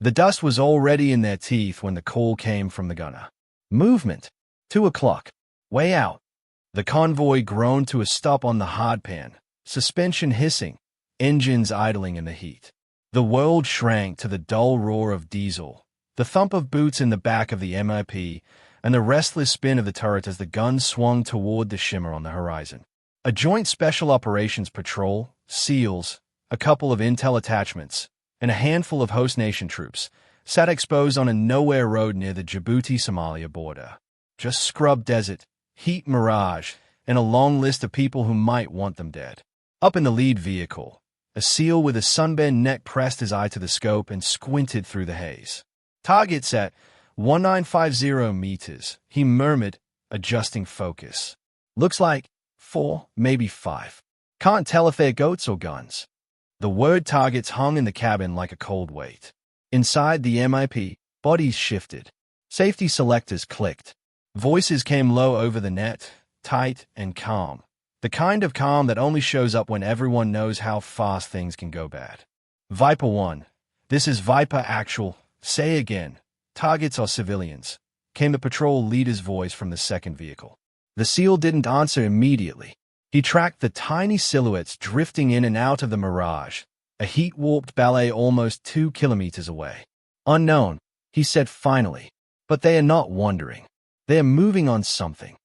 The dust was already in their teeth when the call came from the gunner. Movement. 2 o'clock. Way out. The convoy groaned to a stop on the hardpan, suspension hissing, engines idling in the heat. The world shrank to the dull roar of diesel, the thump of boots in the back of the MIP, and the restless spin of the turret as the gun swung toward the shimmer on the horizon. A joint special operations patrol, SEALs, a couple of intel attachments, and a handful of host nation troops sat exposed on a nowhere road near the Djibouti-Somalia border. Just scrub desert, heat mirage, and a long list of people who might want them dead. Up in the lead vehicle, a SEAL with a sunburned neck pressed his eye to the scope and squinted through the haze. Targets at 1950 meters, he murmured, adjusting focus. Looks like 4, maybe 5. Can't tell if they're goats or guns. The word targets hung in the cabin like a cold weight. Inside the MIP, bodies shifted. Safety selectors clicked. Voices came low over the net, tight and calm. The kind of calm that only shows up when everyone knows how fast things can go bad. Viper 1. This is Viper Actual. Say again. Targets are civilians, came the patrol leader's voice from the second vehicle. The SEAL didn't answer immediately. He tracked the tiny silhouettes drifting in and out of the mirage, a heat-warped ballet almost 2 kilometers away. Unknown, he said finally, but they are not wandering. They are moving on something.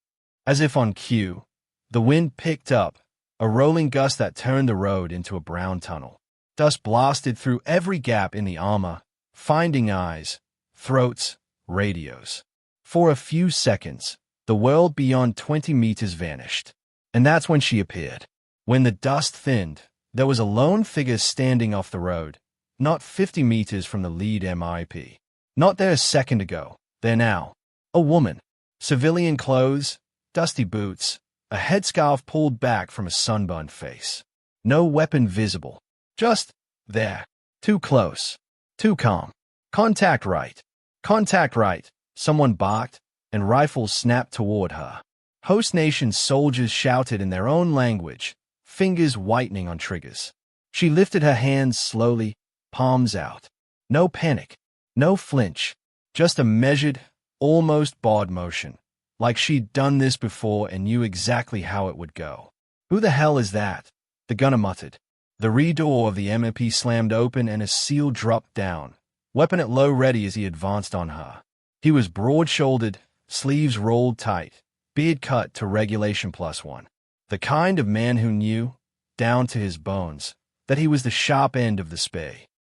As if on cue, the wind picked up, a rolling gust that turned the road into a brown tunnel. Dust blasted through every gap in the armor, finding eyes, throats, radios. For a few seconds, the world beyond 20 meters vanished. And that's when she appeared. When the dust thinned, there was a lone figure standing off the road, not 50 meters from the lead MIP. Not there a second ago, there now. A woman. Civilian clothes, dusty boots, a headscarf pulled back from a sunburned face. No weapon visible. Just there. Too close. Too calm. Contact right. Contact right. Someone barked, and rifles snapped toward her. Host nation soldiers shouted in their own language, fingers whitening on triggers. She lifted her hands slowly, palms out. No panic, no flinch, just a measured, almost bawd motion, like she'd done this before and knew exactly how it would go. Who the hell is that? The gunner muttered. The rear door of the MIP slammed open and a SEAL dropped down, weapon at low ready as he advanced on her. He was broad-shouldered, sleeves rolled tight, beard cut to regulation +1. The kind of man who knew, down to his bones, that he was the sharp end of the spear.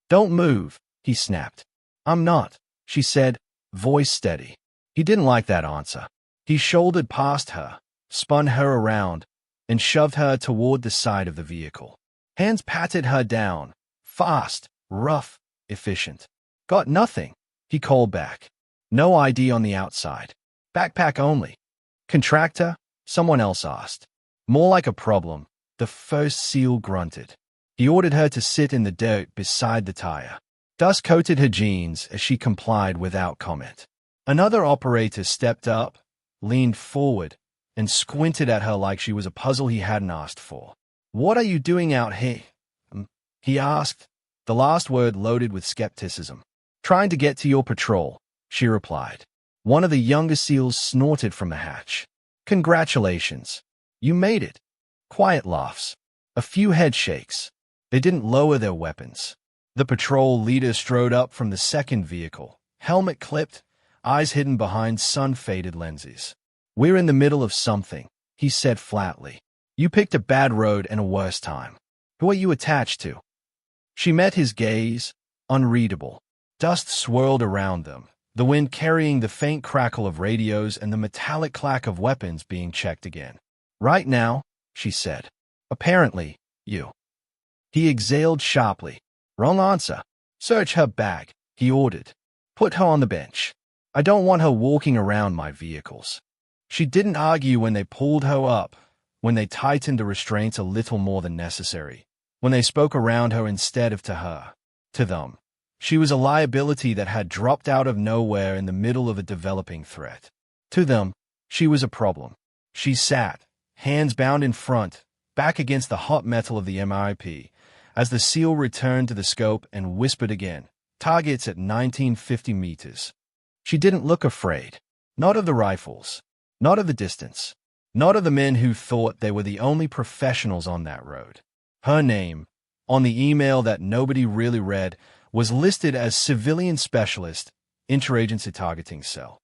Don't move, he snapped. I'm not, she said, voice steady. He didn't like that answer. He shouldered past her, spun her around, and shoved her toward the side of the vehicle. Hands patted her down, fast, rough, efficient. Got nothing, he called back. No ID on the outside. Backpack only. Contractor? Someone else asked. More like a problem, the first SEAL grunted. He ordered her to sit in the dirt beside the tire. Dust coated her jeans as she complied without comment. Another operator stepped up, leaned forward, and squinted at her like she was a puzzle he hadn't asked for. What are you doing out here? He asked, the last word loaded with skepticism. Trying to get to your patrol, she replied. One of the younger SEALs snorted from the hatch. Congratulations. You made it. Quiet laughs. A few head shakes. They didn't lower their weapons. The patrol leader strode up from the second vehicle, helmet clipped, eyes hidden behind sun-faded lenses. We're in the middle of something, he said flatly. You picked a bad road and a worse time. Who are you attached to? She met his gaze, unreadable. Dust swirled around them, the wind carrying the faint crackle of radios and the metallic clack of weapons being checked again. Right now, she said. Apparently, you. He exhaled sharply. Wrong answer. Search her bag, he ordered. Put her on the bench. I don't want her walking around my vehicles. She didn't argue when they pulled her up, when they tightened the restraints a little more than necessary, when they spoke around her instead of to her. To them, she was a liability that had dropped out of nowhere in the middle of a developing threat. To them, she was a problem. She sat, hands bound in front, back against the hot metal of the MIP, as the SEAL returned to the scope and whispered again, targets at 1950 meters. She didn't look afraid. Not of the rifles. Not of the distance. Not of the men who thought they were the only professionals on that road. Her name, on the email that nobody really read, was listed as Civilian Specialist, Interagency Targeting Cell.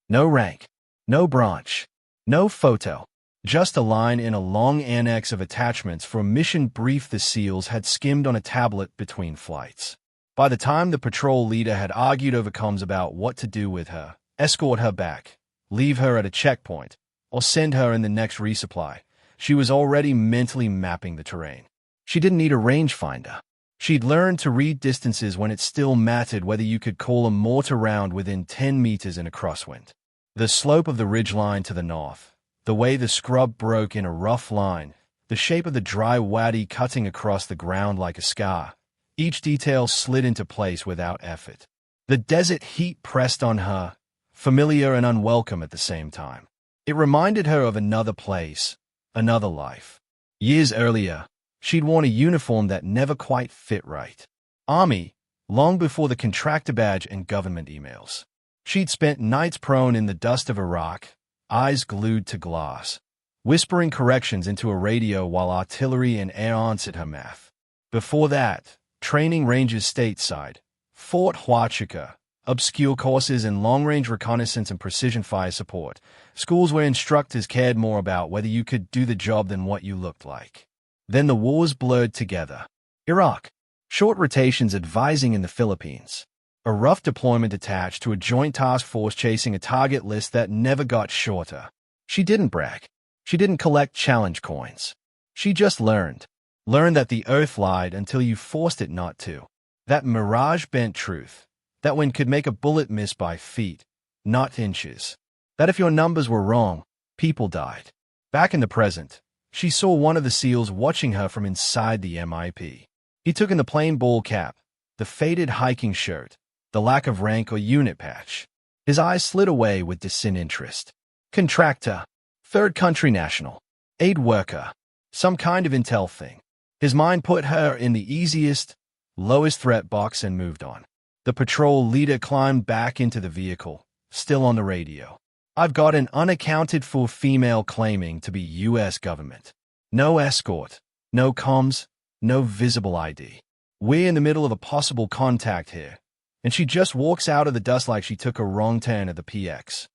No rank. No branch. No photo. Just a line in a long annex of attachments for a mission brief the SEALs had skimmed on a tablet between flights. By the time the patrol leader had argued over comms about what to do with her, escort her back, leave her at a checkpoint, or send her in the next resupply, she was already mentally mapping the terrain. She didn't need a rangefinder. She'd learned to read distances when it still mattered whether you could call a mortar round within 10 meters in a crosswind. The slope of the ridgeline to the north, the way the scrub broke in a rough line, the shape of the dry wadi cutting across the ground like a scar, each detail slid into place without effort. The desert heat pressed on her, familiar and unwelcome at the same time. It reminded her of another place, another life. Years earlier, she'd worn a uniform that never quite fit right. Army, long before the contractor badge and government emails. She'd spent nights prone in the dust of Iraq, eyes glued to glass, whispering corrections into a radio while artillery and air answered her math. Before that, training ranges stateside, Fort Huachuca, obscure courses in long-range reconnaissance and precision fire support, schools where instructors cared more about whether you could do the job than what you looked like. Then the wars blurred together. Iraq, short rotations advising in the Philippines, a rough deployment attached to a joint task force chasing a target list that never got shorter. She didn't brag. She didn't collect challenge coins. She just learned. Learned that the earth lied until you forced it not to. That mirage bent truth. That wind could make a bullet miss by feet, not inches. That if your numbers were wrong, people died. Back in the present, she saw one of the SEALs watching her from inside the MIP. He took in the plain ball cap, the faded hiking shirt, the lack of rank or unit patch. His eyes slid away with disinterest. Contractor, third country national, aid worker, some kind of intel thing. His mind put her in the easiest, lowest threat box and moved on. The patrol leader climbed back into the vehicle, still on the radio. I've got an unaccounted-for female claiming to be U.S. government. No escort, no comms, no visible ID. We're in the middle of a possible contact here, and she just walks out of the dust like she took a wrong turn at the PX.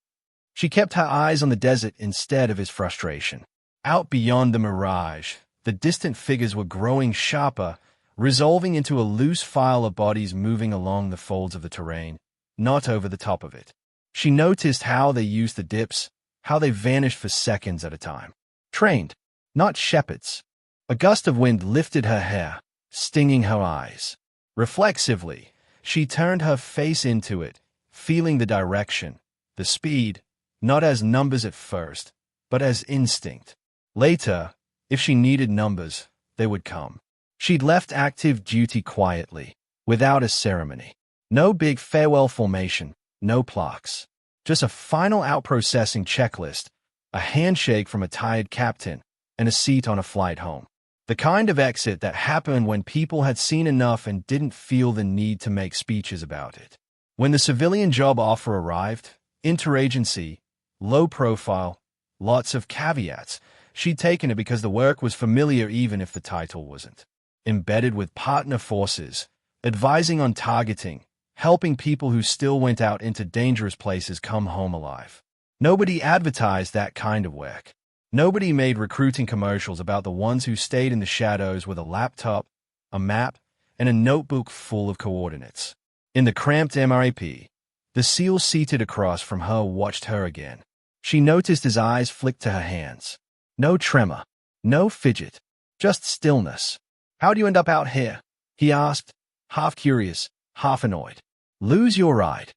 She kept her eyes on the desert instead of his frustration. Out beyond the mirage, the distant figures were growing sharper, resolving into a loose file of bodies moving along the folds of the terrain, not over the top of it. She noticed how they used the dips, how they vanished for seconds at a time. Trained, not shepherds. A gust of wind lifted her hair, stinging her eyes. Reflexively, she turned her face into it, feeling the direction, the speed, not as numbers at first, but as instinct. Later, if she needed numbers, they would come. She'd left active duty quietly, without a ceremony. No big farewell formation, no plaques. Just a final out-processing checklist, a handshake from a tired captain, and a seat on a flight home. The kind of exit that happened when people had seen enough and didn't feel the need to make speeches about it. When the civilian job offer arrived, interagency, low profile, lots of caveats, she'd taken it because the work was familiar even if the title wasn't. Embedded with partner forces, advising on targeting, helping people who still went out into dangerous places come home alive. Nobody advertised that kind of work. Nobody made recruiting commercials about the ones who stayed in the shadows with a laptop, a map, and a notebook full of coordinates. In the cramped MRAP, the SEAL seated across from her watched her again. She noticed his eyes flick to her hands. No tremor, no fidget, just stillness. "How do you end up out here?" he asked, half curious, half annoyed. "Lose your ride."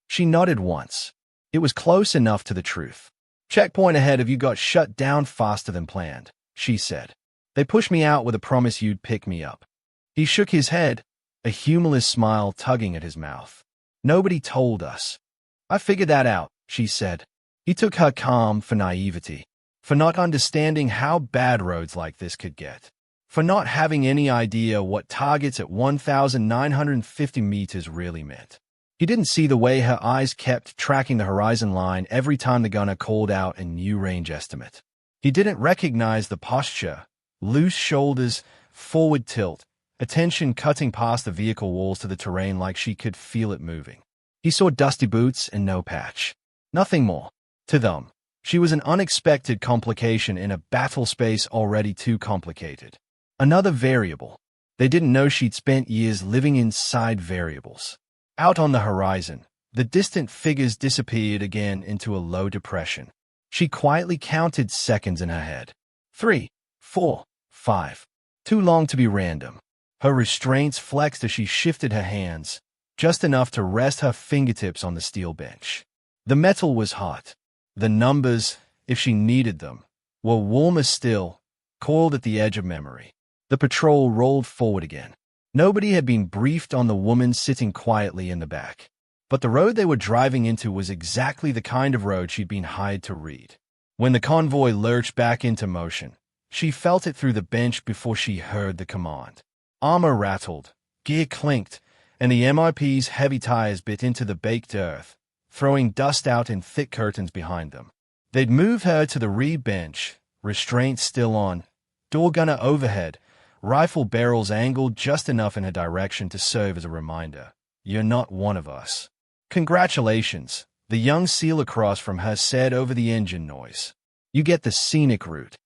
She nodded once. It was close enough to the truth. "Checkpoint ahead if you got shut down faster than planned," she said. "They pushed me out with a promise you'd pick me up." He shook his head, a humorless smile tugging at his mouth. "Nobody told us." "I figured that out," she said. He took her calm for naivety, for not understanding how bad roads like this could get. for not having any idea what targets at 1,950 meters really meant. He didn't see the way her eyes kept tracking the horizon line every time the gunner called out a new range estimate. He didn't recognize the posture, loose shoulders, forward tilt, attention cutting past the vehicle walls to the terrain like she could feel it moving. He saw dusty boots and no patch. Nothing more. To them, she was an unexpected complication in a battle space already too complicated. Another variable. They didn't know she'd spent years living inside variables. Out on the horizon, the distant figures disappeared again into a low depression. She quietly counted seconds in her head. 3, 4, 5. Too long to be random. Her restraints flexed as she shifted her hands, just enough to rest her fingertips on the steel bench. The metal was hot. The numbers, if she needed them, were warmer still, coiled at the edge of memory. The patrol rolled forward again. Nobody had been briefed on the woman sitting quietly in the back. But the road they were driving into was exactly the kind of road she'd been hired to read. When the convoy lurched back into motion, she felt it through the bench before she heard the command. Armor rattled, gear clinked, and the MIP's heavy tires bit into the baked earth, throwing dust out in thick curtains behind them. They'd moved her to the rear bench, restraints still on, door gunner overhead, rifle barrels angled just enough in her direction to serve as a reminder. You're not one of us. Congratulations, the young SEAL across from her said over the engine noise. You get the scenic route.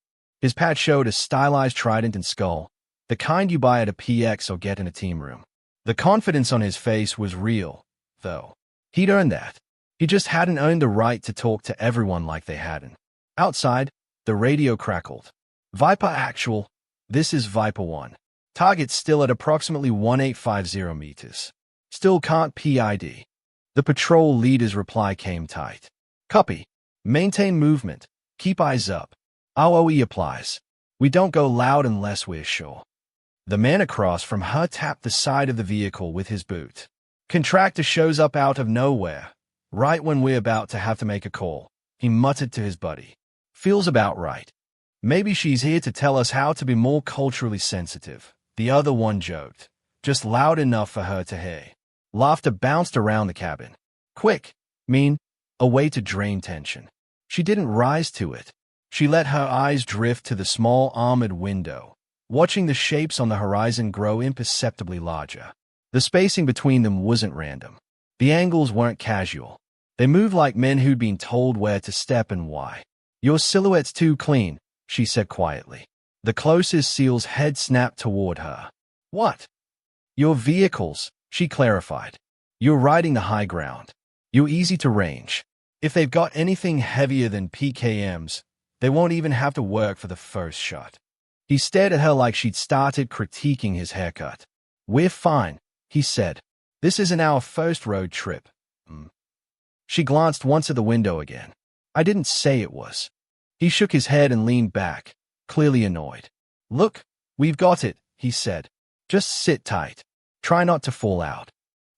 His patch showed a stylized trident and skull, the kind you buy at a PX or get in a team room. The confidence on his face was real, though. He'd earned that. He just hadn't earned the right to talk to everyone like they hadn't. Outside, the radio crackled. Viper actual. This is Viper 1. Target still at approximately 1850 meters. Still can't PID. The patrol leader's reply came tight. Copy. Maintain movement. Keep eyes up. ROE applies. We don't go loud unless we're sure. The man across from her tapped the side of the vehicle with his boot. Contractor shows up out of nowhere, right when we're about to have to make a call, he muttered to his buddy. Feels about right. Maybe she's here to tell us how to be more culturally sensitive, the other one joked, just loud enough for her to hear. Laughter bounced around the cabin. Quick, mean, a way to drain tension. She didn't rise to it. She let her eyes drift to the small armored window, watching the shapes on the horizon grow imperceptibly larger. The spacing between them wasn't random. The angles weren't casual. They moved like men who'd been told where to step and why. Your silhouette's too clean, she said quietly. The closest SEAL's head snapped toward her. What? Your vehicles, she clarified. You're riding the high ground. You're easy to range. If they've got anything heavier than PKMs, they won't even have to work for the first shot. He stared at her like she'd started critiquing his haircut. We're fine, he said. This isn't our first road trip. She glanced once at the window again. I didn't say it was. He shook his head and leaned back, clearly annoyed. Look, we've got it, he said. Just sit tight. Try not to fall out.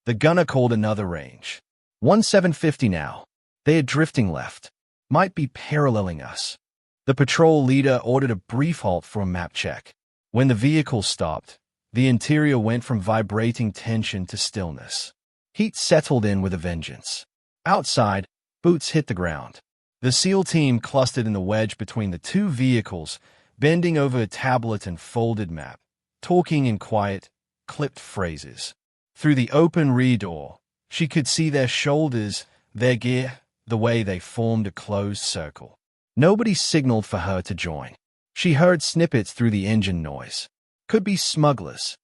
The gunner called another range. 1750 now. They are drifting left. Might be paralleling us. The patrol leader ordered a brief halt for a map check. When the vehicle stopped, the interior went from vibrating tension to stillness. Heat settled in with a vengeance. Outside, boots hit the ground. The SEAL team clustered in the wedge between the two vehicles, bending over a tablet and folded map, talking in quiet, clipped phrases. Through the open rear door, she could see their shoulders, their gear, the way they formed a closed circle. Nobody signaled for her to join. She heard snippets through the engine noise. Could be smugglers.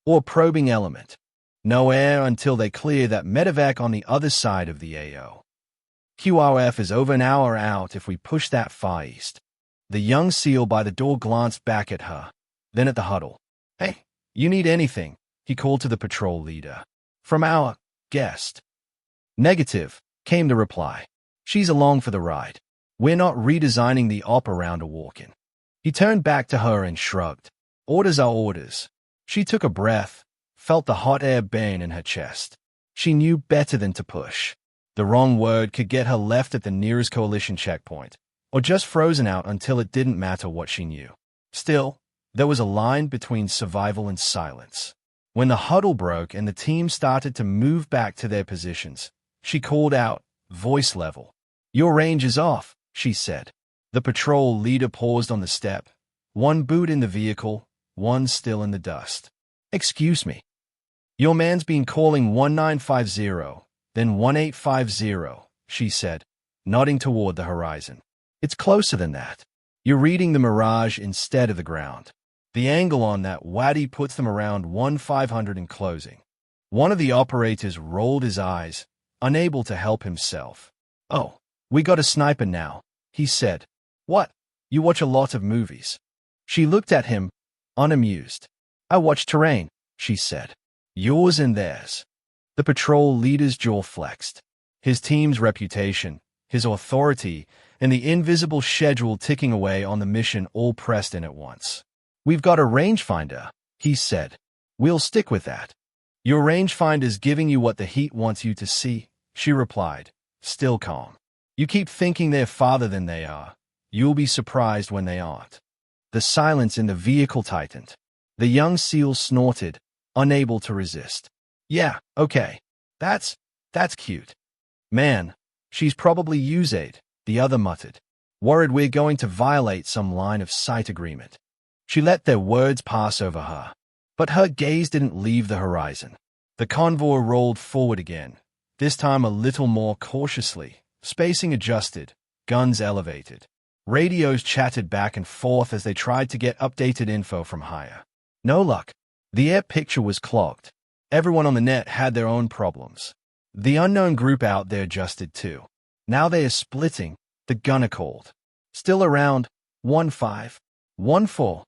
Or probing element. No air until they clear that medevac on the other side of the AO. QRF is over an hour out if we push that far east. The young SEAL by the door glanced back at her, then at the huddle. Hey, you need anything? He called to the patrol leader. From our guest. Negative, came the reply. She's along for the ride. We're not redesigning the op around a walk-in. He turned back to her and shrugged. Orders are orders. She took a breath, felt the hot air burn in her chest. She knew better than to push. The wrong word could get her left at the nearest coalition checkpoint, or just frozen out until it didn't matter what she knew. Still, There was a line between survival and silence. When the huddle broke and the team started to move back to their positions, she called out, voice level. "Your range is off," she said. The patrol leader paused on the step, one boot in the vehicle, one still in the dust. "Excuse me. Your man's been calling 1950, then 1850, she said, nodding toward the horizon. "It's closer than that. You're reading the mirage instead of the ground. The angle on that waddy puts them around 1500 in closing." One of the operators rolled his eyes, unable to help himself. "Oh, we got a sniper now," he said. "What? You watch a lot of movies?" She looked at him, unamused. "I watch Terrain," she said. "Yours and theirs." The patrol leader's jaw flexed. His team's reputation, his authority, and the invisible schedule ticking away on the mission all pressed in at once. "We've got a rangefinder," he said. "We'll stick with that." "Your rangefinder's giving you what the heat wants you to see," she replied, still calm. "You keep thinking they're farther than they are. You'll be surprised when they aren't." The silence in the vehicle tightened. The young SEAL snorted, unable to resist. "Yeah, okay. That's cute." "Man, she's probably USAID," the other muttered. "Worried we're going to violate some line of sight agreement." She let their words pass over her, but her gaze didn't leave the horizon. The convoy rolled forward again, this time a little more cautiously, spacing adjusted, guns elevated. Radios chatted back and forth as they tried to get updated info from higher. No luck. The air picture was clogged. Everyone on the net had their own problems. The unknown group out there adjusted too. "Now they are splitting," the gunner called. "Still around 15, 14.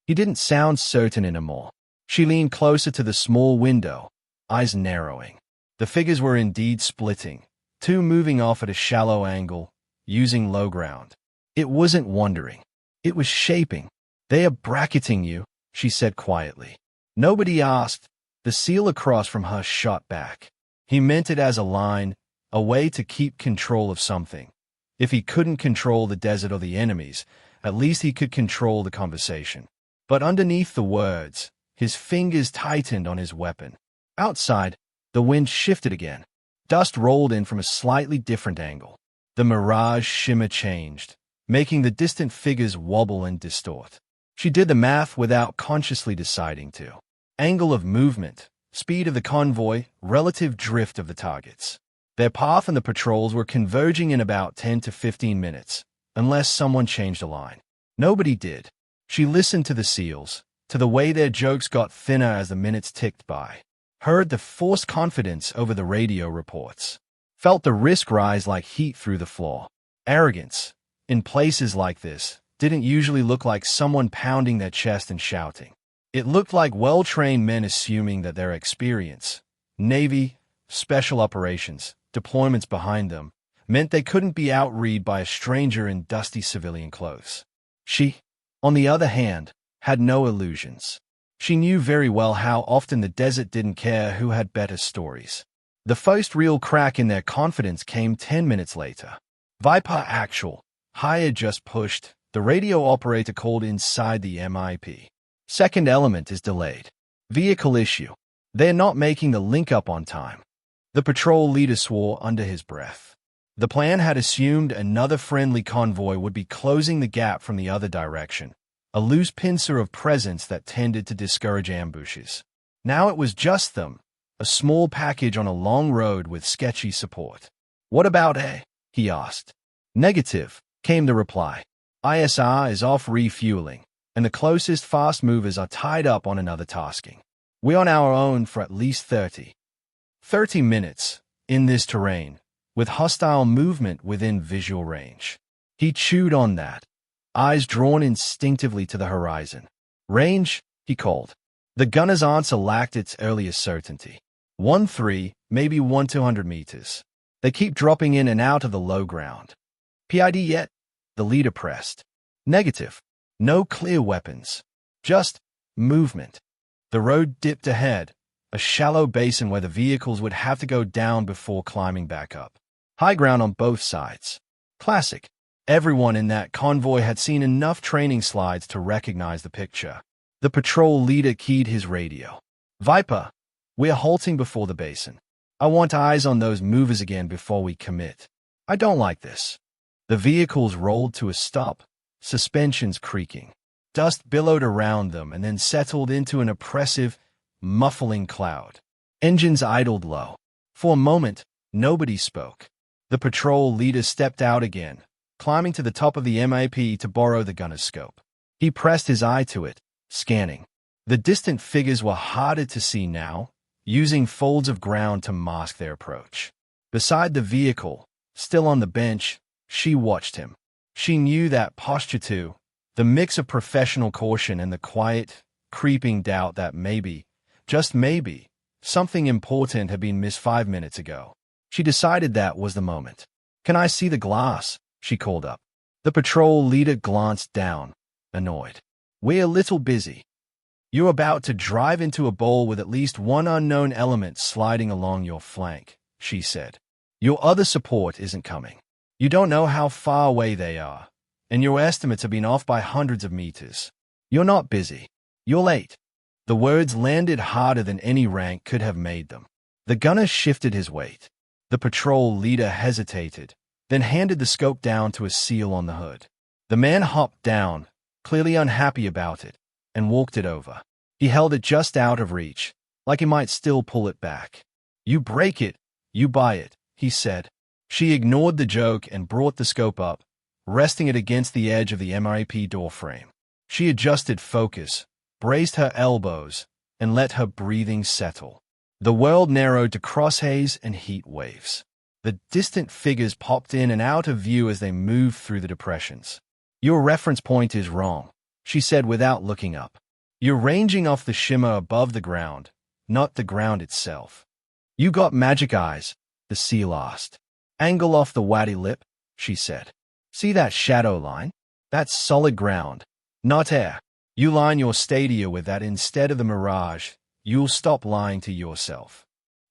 He didn't sound certain anymore. She leaned closer to the small window, eyes narrowing. The figures were indeed splitting, two moving off at a shallow angle, using low ground. It wasn't wandering. It was shaping. "They are bracketing you," she said quietly. "Nobody asked." The SEAL across from her shot back. He meant it as a line, a way to keep control of something. If he couldn't control the desert or the enemies, at least he could control the conversation. But underneath the words, his fingers tightened on his weapon. Outside, the wind shifted again. Dust rolled in from a slightly different angle. The mirage shimmer changed, making the distant figures wobble and distort. She did the math without consciously deciding to. Angle of movement, speed of the convoy, relative drift of the targets. Their path and the patrols were converging in about 10 to 15 minutes, unless someone changed a line. Nobody did. She listened to the SEALs, to the way their jokes got thinner as the minutes ticked by. Heard the forced confidence over the radio reports. Felt the risk rise like heat through the floor. Arrogance, in places like this, didn't usually look like someone pounding their chest and shouting. It looked like well-trained men assuming that their experience, Navy, special operations, deployments behind them, meant they couldn't be outread by a stranger in dusty civilian clothes. She, on the other hand, had no illusions. She knew very well how often the desert didn't care who had better stories. The first real crack in their confidence came 10 minutes later. "Viper actual. Higher just pushed," the radio operator called inside the MIP. "Second element is delayed. Vehicle issue. They're not making the link-up on time." The patrol leader swore under his breath. The plan had assumed another friendly convoy would be closing the gap from the other direction, a loose pincer of presence that tended to discourage ambushes. Now it was just them, a small package on a long road with sketchy support. "What about A?" he asked. "Negative," came the reply. "ISR is off refueling, and the closest fast movers are tied up on another tasking. We're on our own for at least 30 minutes, in this terrain, with hostile movement within visual range." He chewed on that, eyes drawn instinctively to the horizon. "Range," he called. The gunner's answer lacked its earliest certainty. 13, maybe 1200 meters. "They keep dropping in and out of the low ground." "PID yet?" the leader pressed. "Negative. No clear weapons. Just movement." The road dipped ahead, a shallow basin where the vehicles would have to go down before climbing back up. High ground on both sides. Classic. Everyone in that convoy had seen enough training slides to recognize the picture. The patrol leader keyed his radio. "Viper, we're halting before the basin. I want eyes on those movers again before we commit. I don't like this." The vehicles rolled to a stop, suspensions creaking. Dust billowed around them and then settled into an oppressive, muffling cloud. Engines idled low. For a moment, nobody spoke. The patrol leader stepped out again, climbing to the top of the MIP to borrow the gunner's scope. He pressed his eye to it, scanning. The distant figures were harder to see now, using folds of ground to mask their approach. Beside the vehicle, still on the bench, she watched him. She knew that posture too, the mix of professional caution and the quiet, creeping doubt that maybe, just maybe, something important had been missed 5 minutes ago. She decided that was the moment. "Can I see the glass?" she called up. The patrol leader glanced down, annoyed. "We're a little busy. You're about to drive into a bowl with at least one unknown element sliding along your flank," she said. "Your other support isn't coming. You don't know how far away they are, and your estimates have been off by hundreds of meters. You're not busy. You're late." The words landed harder than any rank could have made them. The gunner shifted his weight. The patrol leader hesitated, then handed the scope down to a SEAL on the hood. The man hopped down, clearly unhappy about it, and walked it over. He held it just out of reach, like he might still pull it back. "You break it, you buy it," he said. She ignored the joke and brought the scope up, resting it against the edge of the MIP doorframe. She adjusted focus, braced her elbows, and let her breathing settle. The world narrowed to crosshaze and heat waves. The distant figures popped in and out of view as they moved through the depressions. "Your reference point is wrong," she said without looking up. "You're ranging off the shimmer above the ground, not the ground itself." "You got magic eyes?" the SEAL asked. "Angle off the waddy lip," she said. "See that shadow line? That's solid ground, not air. You line your stadia with that instead of the mirage, you'll stop lying to yourself."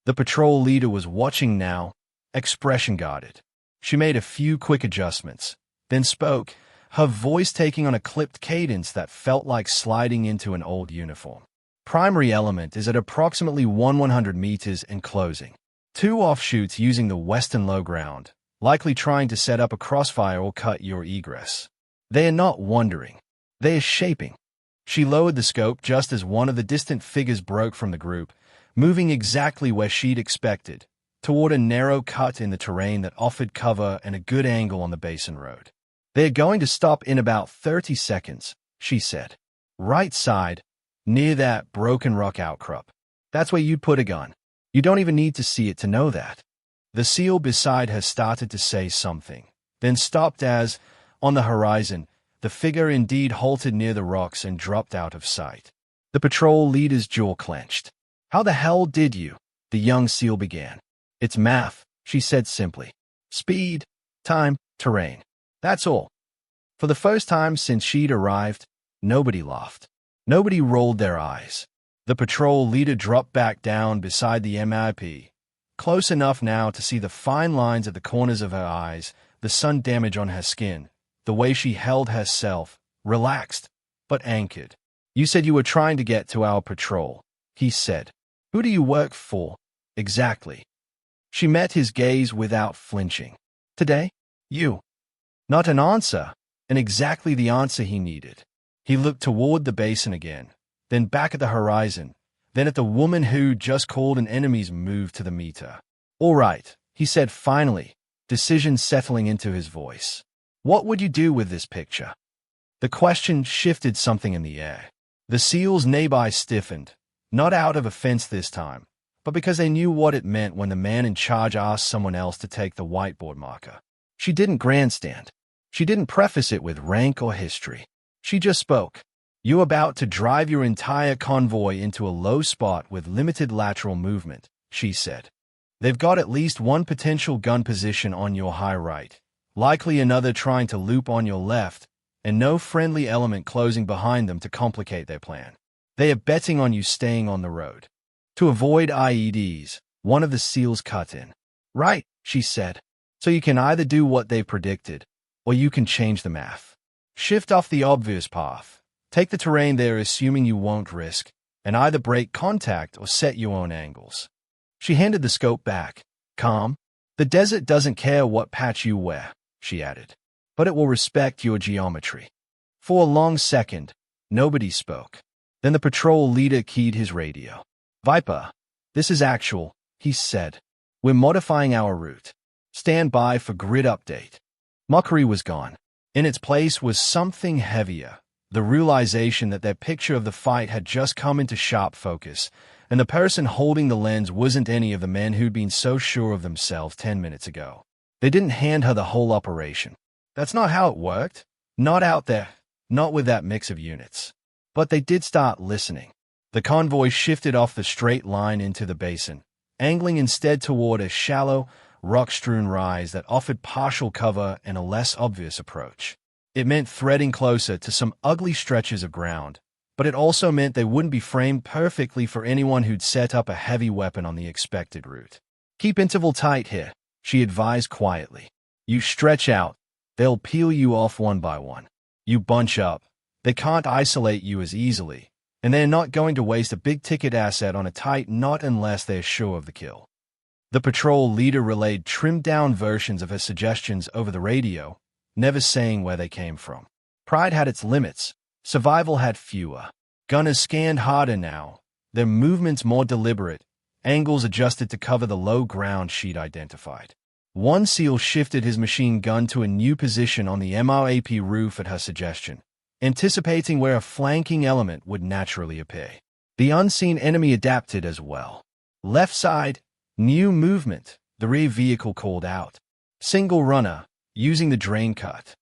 The patrol leader was watching now, expression guarded. She made a few quick adjustments, then spoke, her voice taking on a clipped cadence that felt like sliding into an old uniform. "Primary element is at approximately 100 meters and closing. 2 offshoots using the western low ground, likely trying to set up a crossfire or cut your egress. They are not wandering. They are shaping." She lowered the scope just as one of the distant figures broke from the group, moving exactly where she'd expected, toward a narrow cut in the terrain that offered cover and a good angle on the basin road. "They're going to stop in about 30 seconds, she said. "Right side, near that broken rock outcrop. That's where you'd put a gun. You don't even need to see it to know that." The SEAL beside her started to say something, then stopped as, on the horizon, the figure indeed halted near the rocks and dropped out of sight. The patrol leader's jaw clenched. "How the hell did you?" the young SEAL began. "It's math," she said simply. "Speed, time, terrain. That's all." For the first time since she'd arrived, nobody laughed. Nobody rolled their eyes. The patrol leader dropped back down beside the MIP, close enough now to see the fine lines at the corners of her eyes, the sun damage on her skin, the way she held herself, relaxed, but anchored. "You said you were trying to get to our patrol," he said. "Who do you work for, exactly?" She met his gaze without flinching. "Today? You." Not an answer, and exactly the answer he needed. He looked toward the basin again, then back at the horizon, then at the woman who just called an enemy's move to the meter. "All right," he said finally, decision settling into his voice. "What would you do with this picture?" The question shifted something in the air. The SEAL's necktie stiffened, not out of offense this time, but because they knew what it meant when the man in charge asked someone else to take the whiteboard marker. She didn't grandstand. She didn't preface it with rank or history. She just spoke. "You're about to drive your entire convoy into a low spot with limited lateral movement," she said. "They've got at least one potential gun position on your high right, likely another trying to loop on your left, and no friendly element closing behind them to complicate their plan. They are betting on you staying on the road." To avoid IEDs, one of the SEALs cut in. "Right," she said. "So you can either do what they predicted, or you can change the math. Shift off the obvious path. Take the terrain there assuming you won't risk, and either break contact or set your own angles. She handed the scope back. Calm. The desert doesn't care what patch you wear, she added, but it will respect your geometry. For a long second, nobody spoke. Then the patrol leader keyed his radio. Viper, this is actual, he said. We're modifying our route. Stand by for grid update. Mockery was gone. In its place was something heavier, the realization that their picture of the fight had just come into sharp focus, and the person holding the lens wasn't any of the men who'd been so sure of themselves 10 minutes ago. They didn't hand her the whole operation. That's not how it worked. Not out there. Not with that mix of units. But they did start listening. The convoy shifted off the straight line into the basin, angling instead toward a shallow, rock-strewn rise that offered partial cover and a less obvious approach. It meant threading closer to some ugly stretches of ground, but it also meant they wouldn't be framed perfectly for anyone who'd set up a heavy weapon on the expected route. Keep interval tight here, she advised quietly. You stretch out, they'll peel you off one by one. You bunch up, they can't isolate you as easily, and they're not going to waste a big-ticket asset on a tight knot unless they're sure of the kill. The patrol leader relayed trimmed-down versions of her suggestions over the radio, never saying where they came from. Pride had its limits. Survival had fewer. Gunners scanned harder now, their movements more deliberate, angles adjusted to cover the low ground she'd identified. One SEAL shifted his machine gun to a new position on the MRAP roof at her suggestion, anticipating where a flanking element would naturally appear. The unseen enemy adapted as well. Left side, new movement, the rear vehicle called out. Single runner, using the drain cut.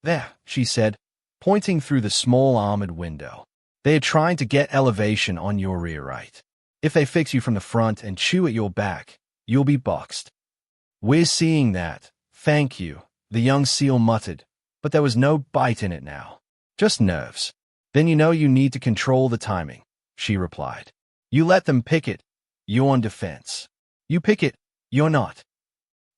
There, she said, pointing through the small armored window. They are trying to get elevation on your rear right. If they fix you from the front and chew at your back, you'll be boxed. We're seeing that, thank you, the young SEAL muttered, but there was no bite in it now. Just nerves. Then you know you need to control the timing, she replied. You let them pick it, you're on defense. You pick it, you're not.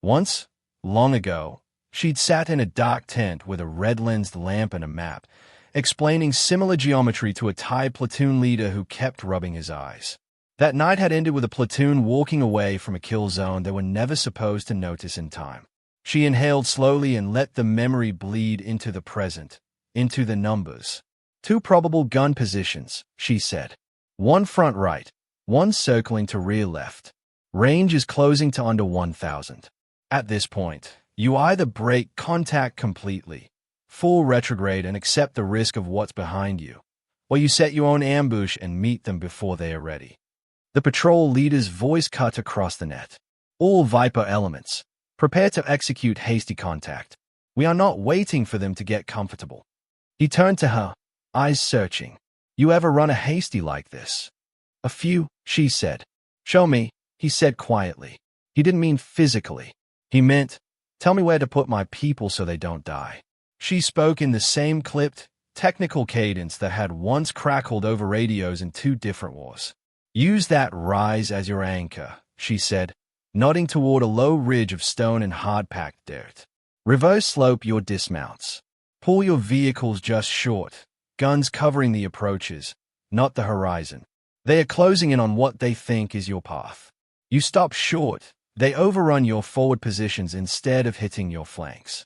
Once, long ago, she'd sat in a dark tent with a red-lensed lamp and a map, explaining similar geometry to a Thai platoon leader who kept rubbing his eyes. That night had ended with a platoon walking away from a kill zone they were never supposed to notice in time. She inhaled slowly and let the memory bleed into the present, into the numbers. 2 probable gun positions, she said. 1 front right, 1 circling to rear left. Range is closing to under 1,000. At this point, you either break contact completely, full retrograde and accept the risk of what's behind you, or you set your own ambush and meet them before they are ready. The patrol leader's voice cut across the net. All Viper elements, prepare to execute hasty contact. We are not waiting for them to get comfortable. He turned to her, eyes searching. You ever run a hasty like this? A few, she said. Show me, he said quietly. He didn't mean physically. He meant, tell me where to put my people so they don't die. She spoke in the same clipped, technical cadence that had once crackled over radios in 2 different wars. Use that rise as your anchor, she said, nodding toward a low ridge of stone and hard-packed dirt. Reverse slope your dismounts. Pull your vehicles just short, guns covering the approaches, not the horizon. They are closing in on what they think is your path. You stop short, they overrun your forward positions instead of hitting your flanks.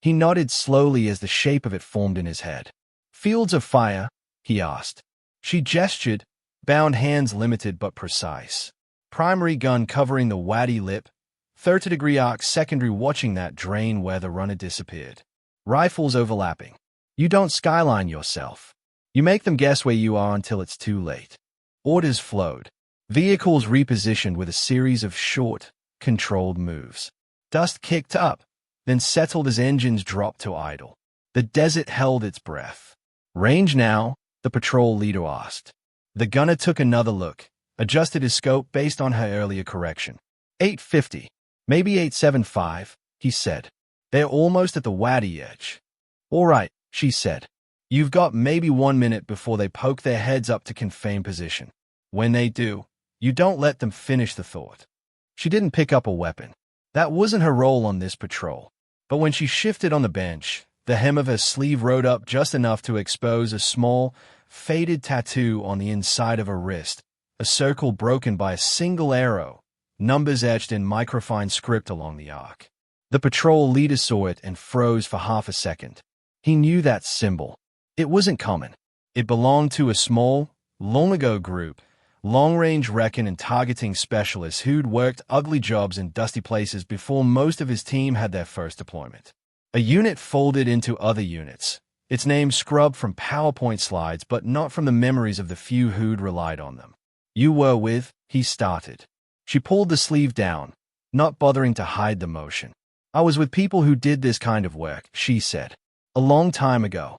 He nodded slowly as the shape of it formed in his head. Fields of fire, he asked. She gestured, bound hands limited but precise. Primary gun covering the waddy lip, 30-degree arc secondary watching that drain where the runner disappeared. Rifles overlapping. You don't skyline yourself. You make them guess where you are until it's too late. Orders flowed. Vehicles repositioned with a series of short, controlled moves. Dust kicked up, then settled as engines dropped to idle. The desert held its breath. Range now, the patrol leader asked. The gunner took another look, adjusted his scope based on her earlier correction. 850, maybe 875, he said. They're almost at the waddy edge. All right, she said. You've got maybe 1 minute before they poke their heads up to confirm position. When they do, you don't let them finish the thought. She didn't pick up a weapon. That wasn't her role on this patrol. But when she shifted on the bench, the hem of her sleeve rode up just enough to expose a small, faded tattoo on the inside of her wrist, a circle broken by a single arrow, numbers etched in microfine script along the arc. The patrol leader saw it and froze for half a second. He knew that symbol. It wasn't common. It belonged to a small, long-ago group, long-range recon and targeting specialists who'd worked ugly jobs in dusty places before most of his team had their first deployment. A unit folded into other units, its name scrubbed from PowerPoint slides but not from the memories of the few who'd relied on them. "You were with," he started. She pulled the sleeve down, not bothering to hide the motion. "I was with people who did this kind of work," she said. "A long time ago."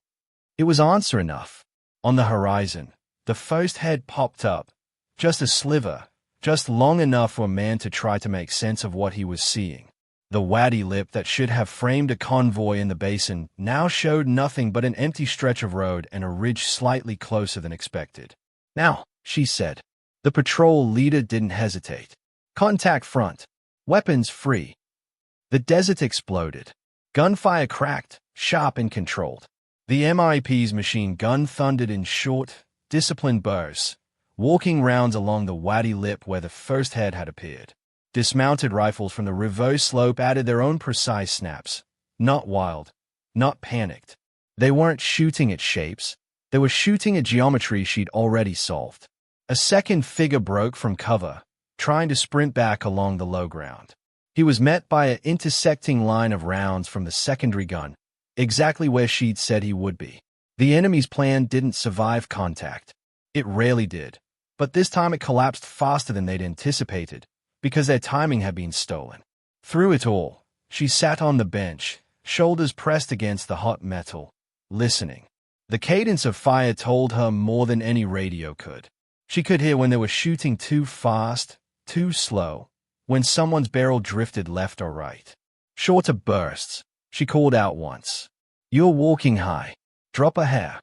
It was answer enough. On the horizon, the first head popped up, just a sliver, just long enough for a man to try to make sense of what he was seeing. The waddy lip that should have framed a convoy in the basin now showed nothing but an empty stretch of road and a ridge slightly closer than expected. "Now," she said. The patrol leader didn't hesitate. "Contact front. Weapons free." The desert exploded. Gunfire cracked, sharp and controlled. The MIP's machine gun thundered in short, disciplined bursts, walking rounds along the waddy lip where the first head had appeared. Dismounted rifles from the reverse slope added their own precise snaps. Not wild, not panicked. They weren't shooting at shapes. They were shooting at geometry she'd already solved. A second figure broke from cover, trying to sprint back along the low ground. He was met by an intersecting line of rounds from the secondary gun, exactly where she'd said he would be. The enemy's plan didn't survive contact. It rarely did, but this time it collapsed faster than they'd anticipated, because their timing had been stolen. Through it all, she sat on the bench, shoulders pressed against the hot metal, listening. The cadence of fire told her more than any radio could. She could hear when they were shooting too fast, too slow, when someone's barrel drifted left or right. Shorter bursts. She called out once. "You're walking high. Drop a hair."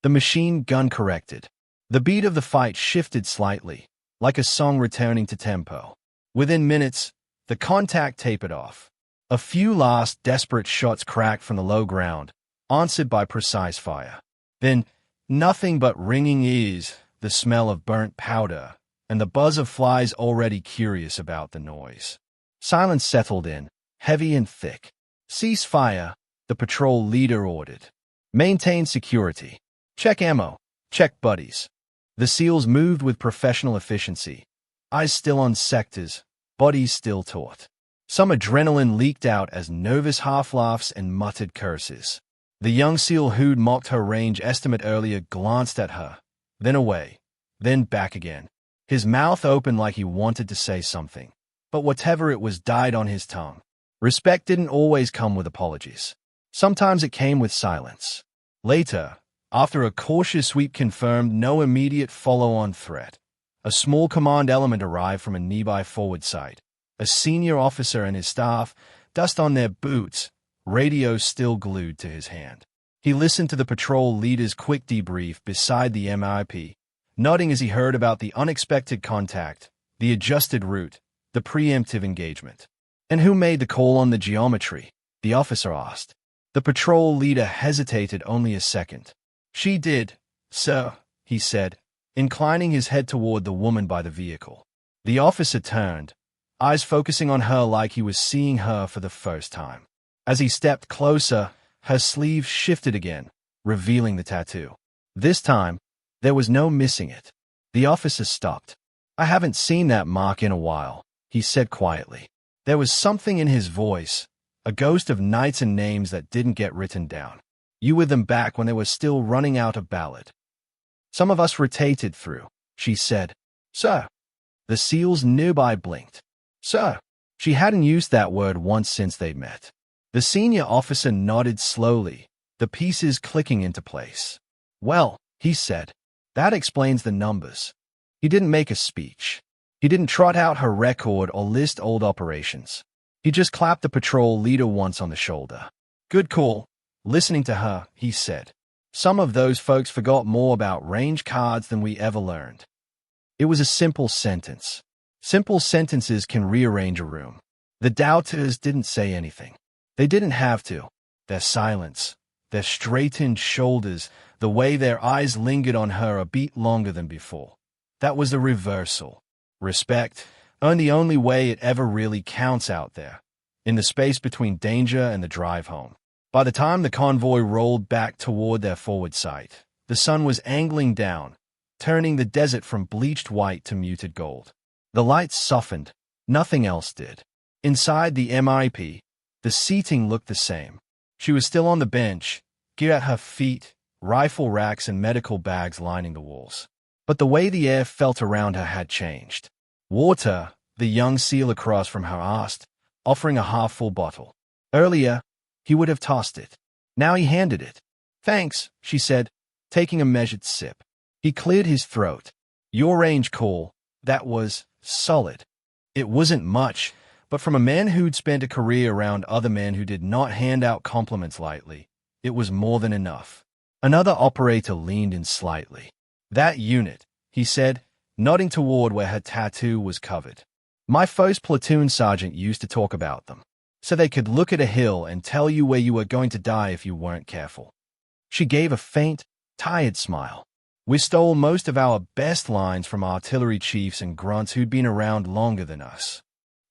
The machine gun corrected. The beat of the fight shifted slightly, like a song returning to tempo. Within minutes, the contact tapered off. A few last desperate shots cracked from the low ground, answered by precise fire. Then, nothing but ringing ears, the smell of burnt powder, and the buzz of flies already curious about the noise. Silence settled in, heavy and thick. "Cease fire," the patrol leader ordered. "Maintain security. Check ammo. Check buddies." The SEALs moved with professional efficiency. Eyes still on sectors, bodies still taut. Some adrenaline leaked out as nervous half-laughs and muttered curses. The young SEAL who'd mocked her range estimate earlier glanced at her, then away, then back again. His mouth open like he wanted to say something, but whatever it was died on his tongue. Respect didn't always come with apologies. Sometimes it came with silence. Later, after a cautious sweep confirmed no immediate follow-on threat, a small command element arrived from a nearby forward site. A senior officer and his staff, dust on their boots, radio still glued to his hand. He listened to the patrol leader's quick debrief beside the MIP, nodding as he heard about the unexpected contact, the adjusted route, the preemptive engagement. "And who made the call on the geometry?" the officer asked. The patrol leader hesitated only a second. "She did, sir," he said, inclining his head toward the woman by the vehicle. The officer turned, eyes focusing on her like he was seeing her for the first time. As he stepped closer, her sleeve shifted again, revealing the tattoo. This time, there was no missing it. The officer stopped. "I haven't seen that mark in a while," he said quietly. There was something in his voice, a ghost of nights and names that didn't get written down. "You were them back when they were still running out of ballad." "Some of us rotated through," she said. "Sir." The SEALs nearby blinked. "Sir." She hadn't used that word once since they'd met. The senior officer nodded slowly, the pieces clicking into place. "Well," he said, "that explains the numbers." He didn't make a speech. He didn't trot out her record or list old operations. He just clapped the patrol leader once on the shoulder. "Good call." Listening to her, he said, "Some of those folks forgot more about range cards than we ever learned." It was a simple sentence. Simple sentences can rearrange a room. The doubters didn't say anything. They didn't have to. Their silence, their straightened shoulders, the way their eyes lingered on her a beat longer than before. That was the reversal. Respect, and the only way it ever really counts out there, in the space between danger and the drive home. By the time the convoy rolled back toward their forward sight, the sun was angling down, turning the desert from bleached white to muted gold. The lights softened. Nothing else did. Inside the MIP, the seating looked the same. She was still on the bench, gear at her feet, rifle racks and medical bags lining the walls. But the way the air felt around her had changed. Water, the young SEAL across from her asked, offering a half-full bottle. Earlier, he would have tossed it. Now he handed it. Thanks, she said, taking a measured sip. He cleared his throat. Your range call, that was solid. It wasn't much, but from a man who'd spent a career around other men who did not hand out compliments lightly, it was more than enough. Another operator leaned in slightly. That unit, he said, nodding toward where her tattoo was covered. My first platoon sergeant used to talk about them, so they could look at a hill and tell you where you were going to die if you weren't careful. She gave a faint, tired smile. We stole most of our best lines from artillery chiefs and grunts who'd been around longer than us.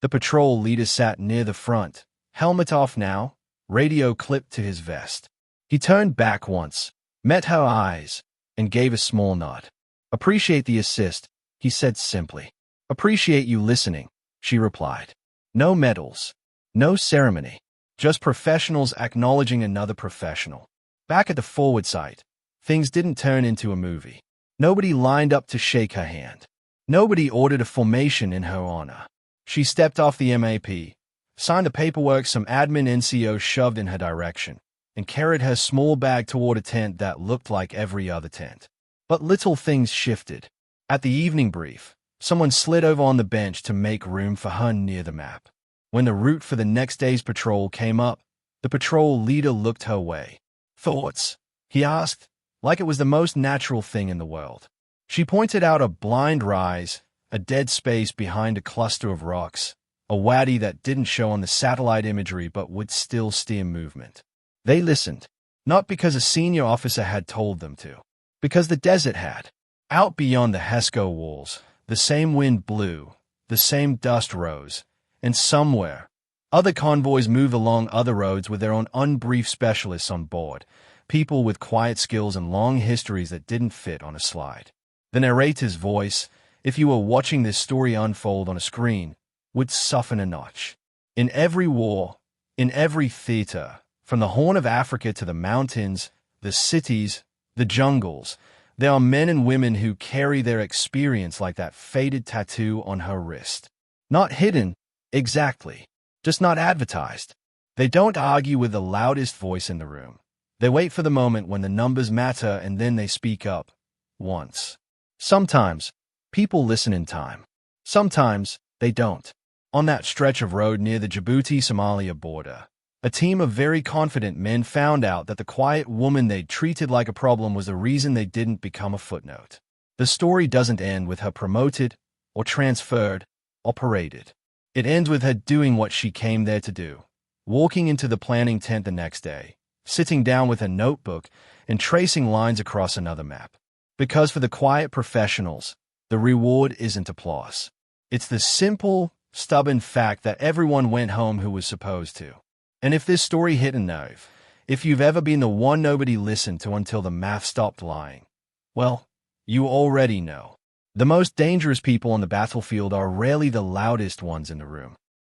The patrol leader sat near the front, helmet off now, radio clipped to his vest. He turned back once, met her eyes, and gave a small nod. Appreciate the assist, he said simply. Appreciate you listening, she replied. No medals, no ceremony, just professionals acknowledging another professional. Back at the forward sight, things didn't turn into a movie. Nobody lined up to shake her hand. Nobody ordered a formation in her honor. She stepped off the MAP, signed the paperwork some admin NCO shoved in her direction, and carried her small bag toward a tent that looked like every other tent. But little things shifted. At the evening brief, someone slid over on the bench to make room for her near the map. When the route for the next day's patrol came up, the patrol leader looked her way. Thoughts? He asked, like it was the most natural thing in the world. She pointed out a blind rise, a dead space behind a cluster of rocks, a wadi that didn't show on the satellite imagery but would still steer movement. They listened, not because a senior officer had told them to, because the desert had. Out beyond the HESCO walls, the same wind blew, the same dust rose, and somewhere, other convoys move along other roads with their own unbriefed specialists on board, people with quiet skills and long histories that didn't fit on a slide. The narrator's voice, if you were watching this story unfold on a screen, would soften a notch. In every war, in every theater, from the Horn of Africa to the mountains, the cities, the jungles, there are men and women who carry their experience like that faded tattoo on her wrist. Not hidden, exactly, just not advertised. They don't argue with the loudest voice in the room. They wait for the moment when the numbers matter and then they speak up. Once. Sometimes, people listen in time. Sometimes, they don't. On that stretch of road near the Djibouti-Somalia border, a team of very confident men found out that the quiet woman they'd treated like a problem was the reason they didn't become a footnote. The story doesn't end with her promoted, or transferred, or paraded. It ends with her doing what she came there to do, walking into the planning tent the next day, sitting down with a notebook, and tracing lines across another map. Because for the quiet professionals, the reward isn't applause. It's the simple, stubborn fact that everyone went home who was supposed to. And if this story hit a nerve, if you've ever been the one nobody listened to until the math stopped lying, well, you already know. The most dangerous people on the battlefield are rarely the loudest ones in the room.